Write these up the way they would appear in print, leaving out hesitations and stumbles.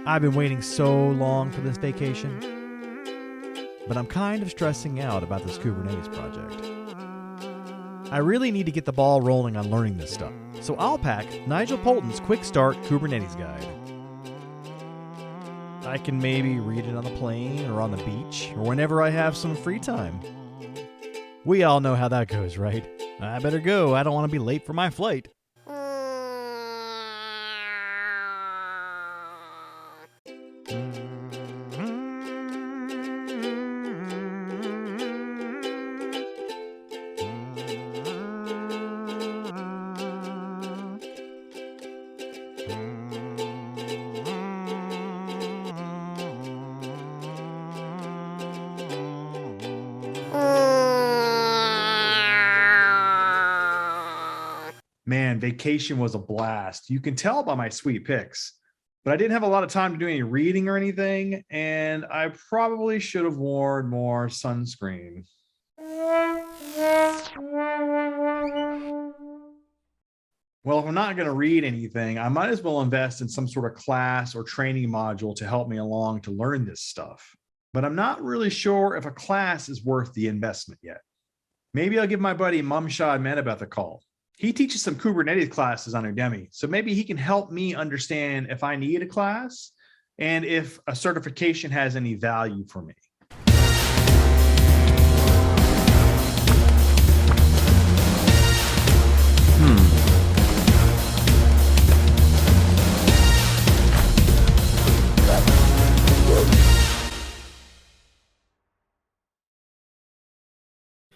I've been waiting so long for this vacation, but I'm kind of stressing out about this Kubernetes project. I really need to get the ball rolling on learning this stuff, so I'll pack Nigel Poulton's Quick Start Kubernetes Guide. I can maybe read it on the plane or on the beach or whenever I have some free time. We all know how that goes, right? I better go. I don't want to be late for my flight. Man, vacation was a blast. You can tell by my sweet pics, but I didn't have a lot of time to do any reading or anything, and I probably should have worn more sunscreen. Well, if I'm not going to read anything, I might as well invest in some sort of class or training module to help me along to learn this stuff. But I'm not really sure if a class is worth the investment yet. Maybe I'll give my buddy Mumshad Mannambeth a call. He teaches some Kubernetes classes on Udemy, so maybe he can help me understand if I need a class and if a certification has any value for me.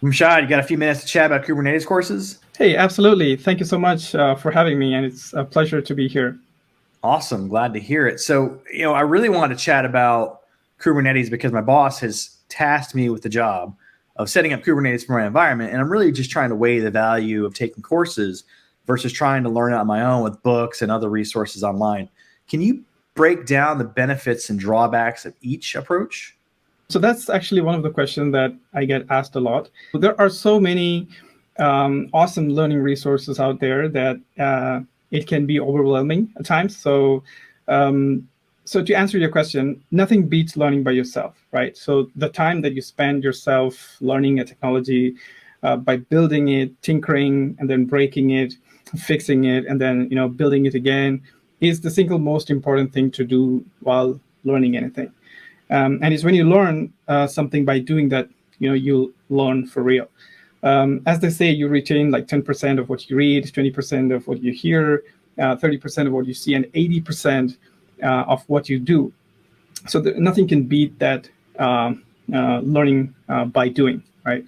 Mumshad, you got a few minutes to chat about Kubernetes courses? Hey, absolutely. Thank you so much for having me, and it's a pleasure to be here. Awesome. Glad to hear it. So, I really wanted to chat about Kubernetes because my boss has tasked me with the job of setting up Kubernetes for my environment, and I'm really just trying to weigh the value of taking courses versus trying to learn it on my own with books and other resources online. Can you break down the benefits and drawbacks of each approach? So that's actually one of the questions that I get asked a lot. There are so many awesome learning resources out there that it can be overwhelming at times. So to answer your question, nothing beats learning by yourself, right? So the time that you spend yourself learning a technology by building it, tinkering, and then breaking it, fixing it, and then building it again is the single most important thing to do while learning anything. And it's when you learn something by doing that, you'll learn for real. As they say, you retain like 10% of what you read, 20% of what you hear, 30% of what you see, and 80% of what you do. So nothing can beat that learning by doing, right?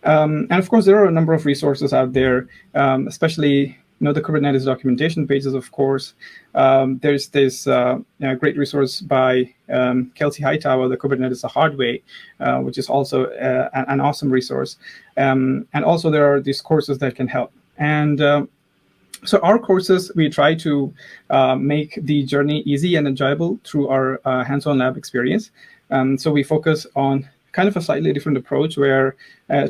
And of course, there are a number of resources out there, especially the Kubernetes documentation pages, of course. There's this great resource by Kelsey Hightower, the Kubernetes the Hard Way, which is also an awesome resource. And also there are these courses that can help. And so our courses, we try to make the journey easy and enjoyable through our hands-on lab experience. So we focus on kind of a slightly different approach where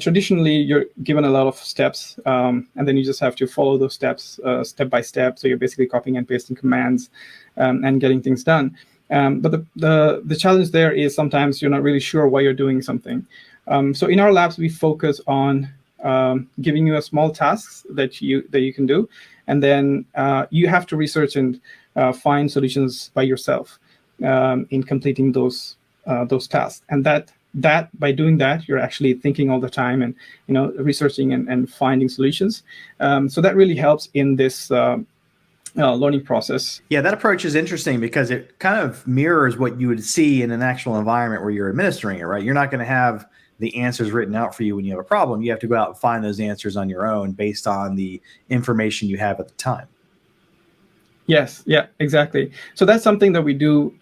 traditionally you're given a lot of steps and then you just have to follow those steps step by step. So you're basically copying and pasting commands and getting things done. But the challenge there is sometimes you're not really sure why you're doing something. So in our labs, we focus on giving you a small tasks that you can do. And then you have to research and find solutions by yourself in completing those tasks. And that by doing that, you're actually thinking all the time and researching and finding solutions. So that really helps in this learning process. Yeah, that approach is interesting because it kind of mirrors what you would see in an actual environment where you're administering it, right? You're not going to have the answers written out for you when you have a problem. You have to go out and find those answers on your own based on the information you have at the time. Yes, yeah, exactly. So that's something that we do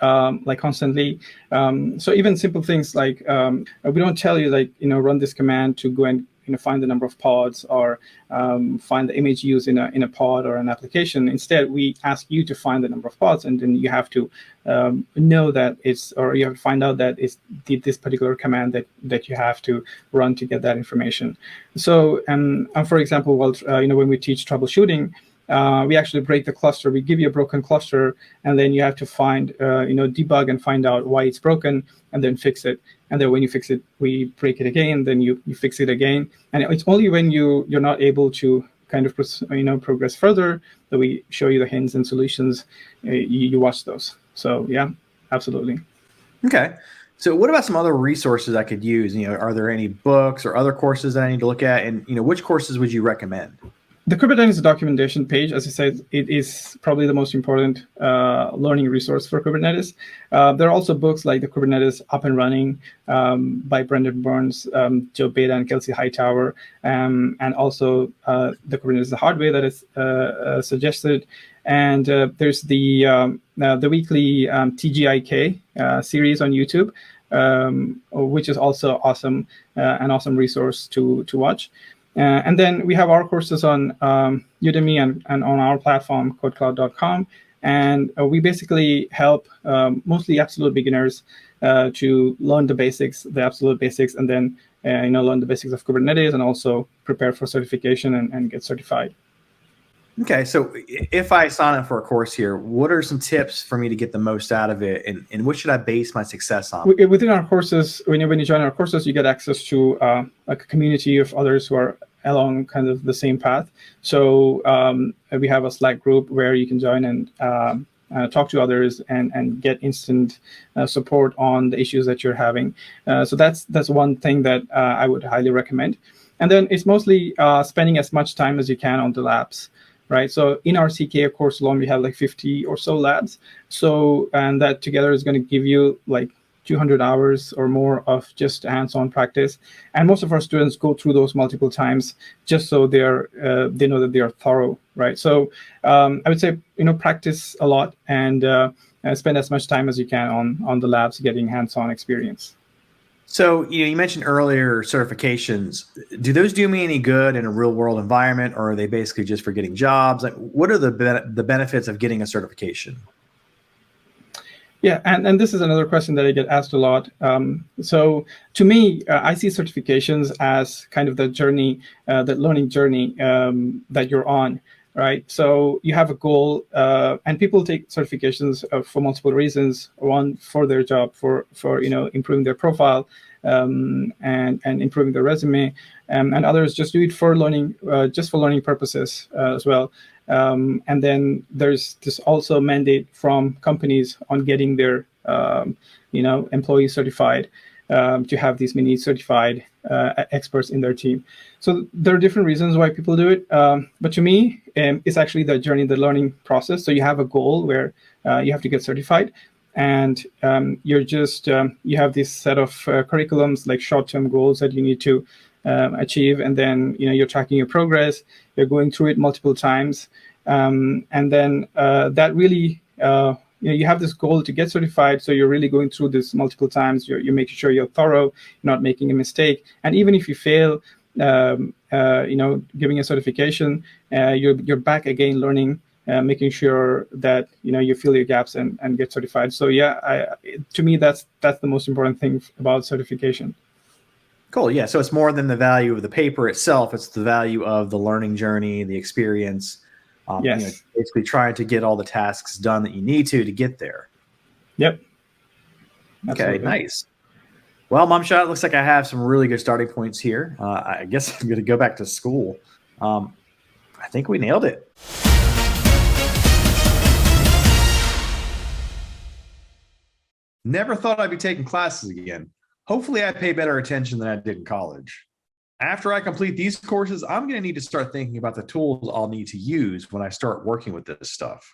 like constantly. So even simple things like we don't tell you run this command to go and find the number of pods or find the image used in a pod or an application. Instead, we ask you to find the number of pods, and then you have to know that you have to find out that it's this particular command that you have to run to get that information. So, for example, when we teach troubleshooting, we actually break the cluster. We give you a broken cluster, and then you have to find, debug and find out why it's broken, and then fix it. And then when you fix it, we break it again. Then you fix it again. And it's only when you're not able to kind of progress further that we show you the hints and solutions. You watch those. So yeah, absolutely. Okay. So what about some other resources I could use? Are there any books or other courses that I need to look at? And which courses would you recommend? The Kubernetes documentation page, as I said, it is probably the most important learning resource for Kubernetes. There are also books like the Kubernetes Up and Running by Brendan Burns, Joe Beda, and Kelsey Hightower, and also the Kubernetes the Hard Way that is suggested. And there's the weekly TGIK series on YouTube, which is also awesome, an awesome resource to watch. And then we have our courses on Udemy and on our platform, Kodekloud.com. And we basically help mostly absolute beginners to learn the absolute basics, and then learn the basics of Kubernetes, and also prepare for certification and get certified. Okay, so if I sign up for a course here, what are some tips for me to get the most out of it, and what should I base my success on? Within our courses, when you join our courses, you get access to a community of others who are along kind of the same path. So we have a Slack group where you can join and talk to others and get instant support on the issues that you're having. So that's one thing that I would highly recommend. And then it's mostly spending as much time as you can on the labs. Right. So in our CKA course alone, we have like 50 or so labs. So, and that together is going to give you like 200 hours or more of just hands-on practice. And most of our students go through those multiple times just so they know that they are thorough. Right. So I would say, practice a lot and spend as much time as you can on the labs getting hands-on experience. So, you mentioned earlier certifications. Do those do me any good in a real world environment, or are they basically just for getting jobs? Like, what are the benefits of getting a certification? Yeah, and this is another question that I get asked a lot. So to me, I see certifications as kind of the journey, the learning journey that you're on. Right. So you have a goal, and people take certifications for multiple reasons. One, for their job, for improving their profile, and improving their resume, and others just do it for learning, just for learning purposes as well. And then there's this also mandate from companies on getting their employees certified, to have these mini certified experts in their team. So there are different reasons why people do it. But to me, it's actually the journey, the learning process. So you have a goal where you have to get certified, and you're just, you have this set of curriculums, like short-term goals that you need to achieve. And then, you're tracking your progress, you're going through it multiple times. And then that really, you have this goal to get certified, so you're really going through this multiple times. You're making sure you're thorough, you're not making a mistake. And even if you fail, giving a certification, you're back again learning, making sure that you fill your gaps and get certified. So yeah, to me that's the most important thing about certification. Cool. Yeah. So it's more than the value of the paper itself; it's the value of the learning journey, the experience. Yes. Basically trying to get all the tasks done that you need to get there. Yep. Absolutely. Okay, nice. Well, Mumshad, it looks like I have some really good starting points here. I guess I'm going to go back to school. I think we nailed it. Never thought I'd be taking classes again. Hopefully I pay better attention than I did in college. After I complete these courses, I'm going to need to start thinking about the tools I'll need to use when I start working with this stuff.